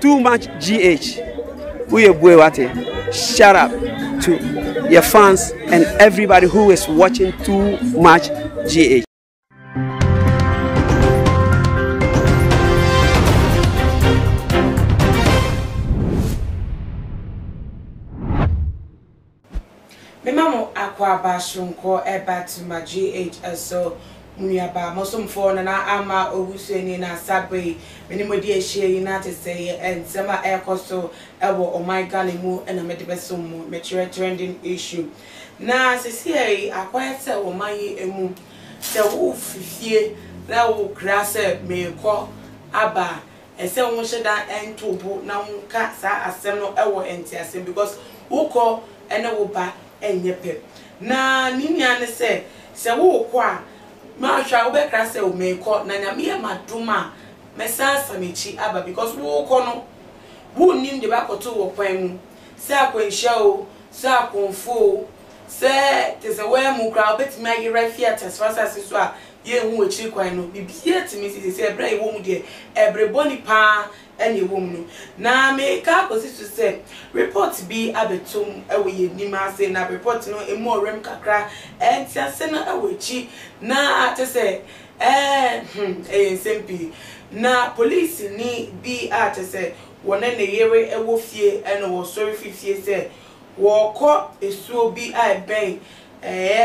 Too much GH. Shout out to your fans and everybody who is watching Too Much GH. Memo aqua bashunko eba to my GH so Muniaba Mosom for na ama Owuseni na Asuboi menimodi share United say and sema air costo ewo o my galimu and a medibesum mature trending issue. Na sisi akwa se wo mayi emu se wo fifie na wo krase me ko aba ese wo sheda entobo na nka sa asem no ewo entiasem because wo ko ene wo ba enyepe na ninia ne se wo ko a ma hwa wo be krase wo me ko na nyame maduma mesa samichi aba because wo ko no wo nim de ba koto wo kwan mu se akwanhia o se akonfo se te se we mu kra obetimi ayira fiata sfasa so a ye hu echi kwan no bibie timi se ebra e wo mu de ebre boni pa ene wo mu no na me ka kosi to se report bi abetum ewe ye nima se na report no emu orem kakra entia se no ewechi na te se SMP na police ni bi ate se wona ne yere ewo fie ene wo sorry fifie se wo ko esuo bi a ben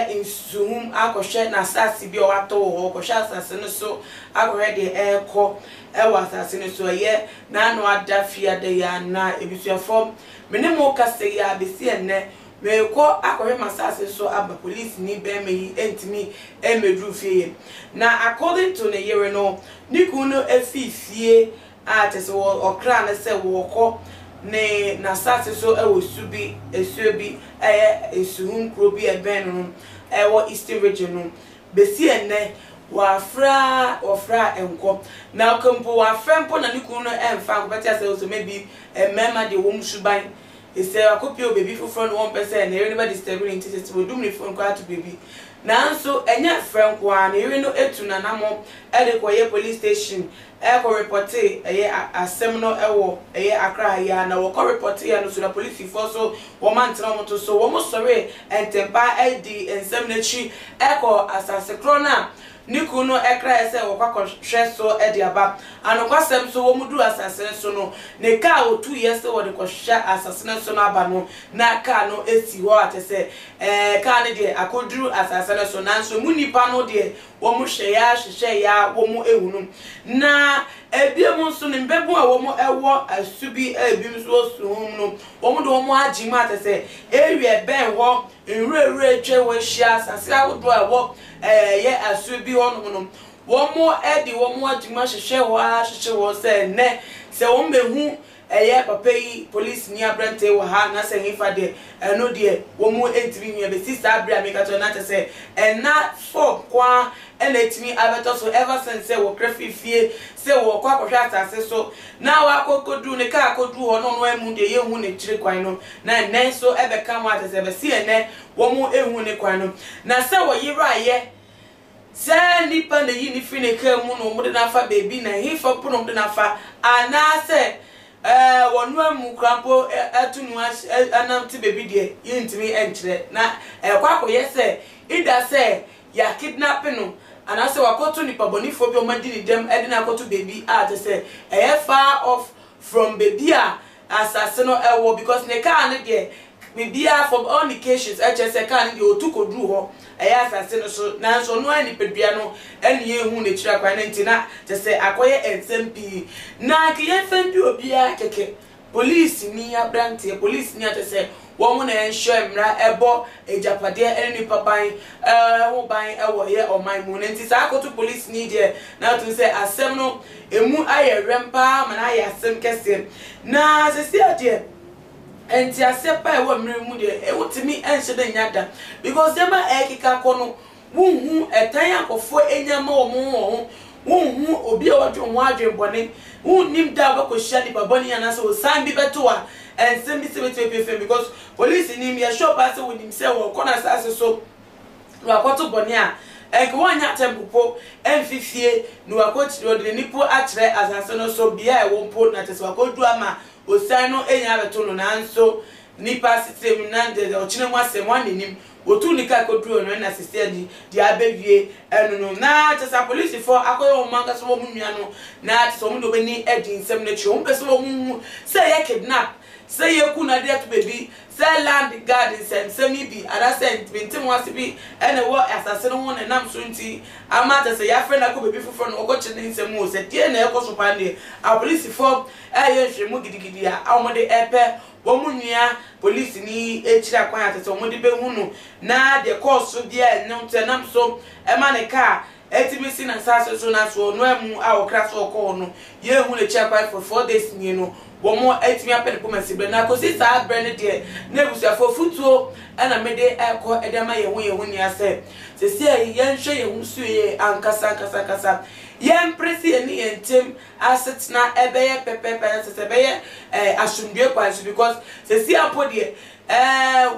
insuhum akoshe na sasi bi o wato wo kosha asase no so akohe de ko ewa asase no so ye na no adafia de ya na ebisuafo menemo kase ya besi enne me ko akohe masase so aba police ni be me entimi emedru fie na according to ne yere no nikuno efifie atese wo okra na se wo ko ne na sase so ewo subi esubi esuhun krobi eben no ewo eastern region no besi enne wafra enko na kampo wafempo na nikunu emfa ko betia se so maybe mema de wom suban ese akopio baby fufro no 1% na everybody disturbing intensity we do me phone call to baby na so enya friend kwa na ere no etu na namo e de koye police station e ko report asem no ewo akra ya na wo ko report ya no so the police for so wo man tena mo to so wo mo sorry entempa e di ensem na chi e ko asase krona nikuno ekra ese wo kwakọ hweso e di aba anokwasem so wo mudu asase so no ne ka o 2 years wo de kwhwa asase so no aba no na ka no esi ho atese ka ne de akoduru asase so na so munipa no de wo mu hwehwe ya wo mu ehunu na ebiem so ne mbebu a wo mu ewo asubi ebim so suhum no wo mu de wo mu agima atese ewie ben ho enwure twe wo hia asase awodo a wo ye asubi ono no wo mu edi wo mu agima hwehwe wo se ne se wo mehu papa yi police ni abrante wo ha na se hifa de no de wo mu entimi nwe be sister abra me ka to na te se na for kwa ena etimi abeto so ever since se wo krafi fie se wo kwa kwhwa atase so na wa kokodu ne ka kodu ho no no emu de ye hu ne kire kwan no na ne so ebe ka mu atase be si ene wo mu ehu ne kwan no na se wo yira ye se nipa na yi ni fi ne ka mu no mu de na fa baby na hifa pu no de na fa ana se wonu amu krampo atunu anam ti baby de yintimi enkyere na kwa koye se ida se ya kidnapping no ana se wakoto nipa bonifo bi o madini dem edina akoto baby te se far off from baby asase no ewo because ne ka ne de baby from all occasions se ka ne de otukodru ho asase no so na so no ani pedua no eni ehu ne kira kwa na ntina te se akoye SMP na kiye fendi obi keke police ni abrante police ni atese wo mo na ensure mra ebo ejapade eni papan ho ban ewo ye oman mu nti sa akoto police ni de na to se asem no emu aye rempa mana aye asem kese na se si ade enti asepa ewo mre mu de ewotimi ense de nyada because dem ekika kono wunhu etan akofo enyama omo wunhu obi a wadwo ho adwenbone wunnim da bakohia ni baboni yana so san bi beto a ensem bi se beto because police ni me shop ase wonim se wo kona sase so wakoto bone a enke wonya tempopo emfifie no akoti do de nipo atre asase no so bia e wompo na tese wakodu ama osan no enya beto no nanso nipa system na de ochine mu asem wanenim wotu nika kodu no na sisi di abewie enu no na tese police for akoyo manga so mu nua no na tese mu do beni edi nsem na chi o mpese wo mu say ye kidnap say ye ku na de to baby say land garden semi bi ada sentiment mu ase bi ene wo asase no ho na nam so nti amata say ya friend akọ baby fufo no ogo chine nsem o say tie na ekoso pande a police for ye hwemu gidigidi a awomde epe womunua police ni echira kwan atete omode behunu na de course bia nam so ema ne car etimisi na sase so na so no emu a okra so ko no ye hu le check for 4 days ni no wo mo etimi apene ko masibre na ko si sa brand de na ebusia for futuo na mede ekọ edema ye hu ni ase se se ye nhwe ye hu suye ankasa yen presi eni entem asset na ebeye pepepe se beye asundue kwanso because se si apodie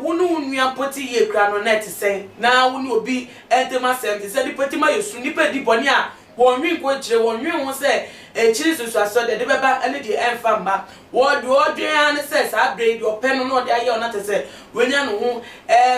wonu nua poti ye kra no net sen na wonu obi entem asem se di poti ma yesu ni pedi boni a wonwi ko kire wonwi ho se chiri susu aso de beba ene di emfa mba wodwan se sa braid open no de aye ona tese wenya no ho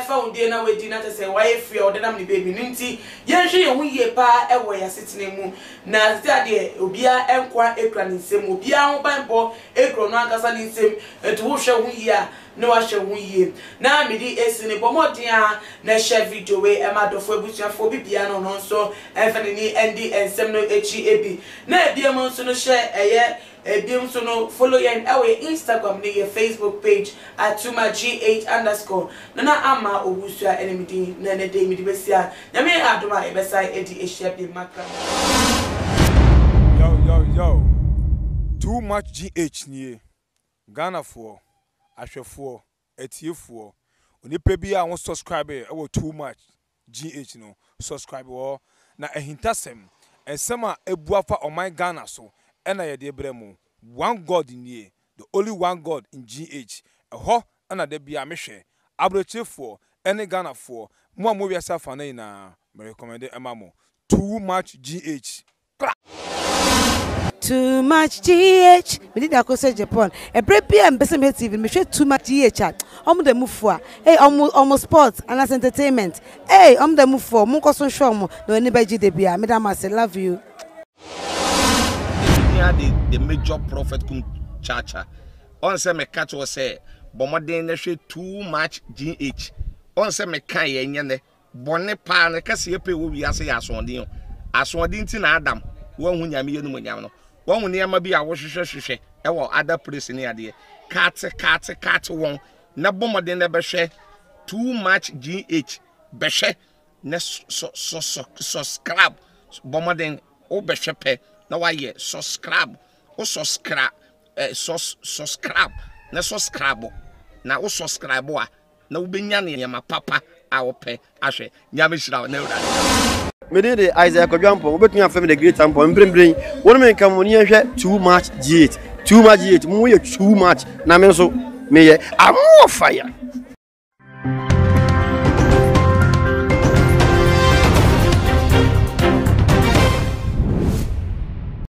fa wodie na wedi na tese waye free o de nam ni baby nti yenhwe ye hu ye pa ewo ya sitine mu na stade obia enkwa ekra ni nsem obia ho banbo ekro no ankasa ni nsem etu wo hwe hu ye a no wa hwe hu ye na medi esini bomodin a na share video we emadofo ebusuafo bibia no no so enfane ni ndi ensem no echi ebi na ebia so no share ebiem so no follow yen our Instagram ni your Facebook page @tumagh_. Nana ama obusua enemidi na ne dey midi besia nyame adoma ebesai edi ehia bi makra. Yo too much GH nie Ghana for ahwefo etiefo onipa bi a won subscribe e wo too much GH no subscribe wo na ehintasem esema ebuafa o my Ghana so ena ye de bremu one God in ye the only one God in GH eho ana de bia mehwe abrechefo ene Ghana for mo amobia safa na ina me recommend emamo too much GH too much GH we did akose Japan e prepare mbese me TV me hwe too much GH omo de mufu a hey omo sports and as entertainment hey omo de mufu mo koso show mo no ni baji de bia me da ma say love you. The major prophet kum chacha on say me catch was say bomoden na hwe too much GH on say me kan ye nyene bone pa na kase ye pe wo wi ase ya asodin ti na adam wo hu nyame ye no nyam no wo hu ne ma bi a wo hwehwehwehwe e wo other place ne ade kat won na bomoden na be hwe too much GH be hwe na subscribe bomoden o be hwe pe na wa ye subscribe o subscribe na subscribe na o subscribe a na wo benya ne yama papa a wo pe ahwe nyame hira na ura me dey Isaac Odwampo obetun afem the great ampo mbrembren wonu me kam woni hwe too much GH mu ye too much na me so me ye amo fire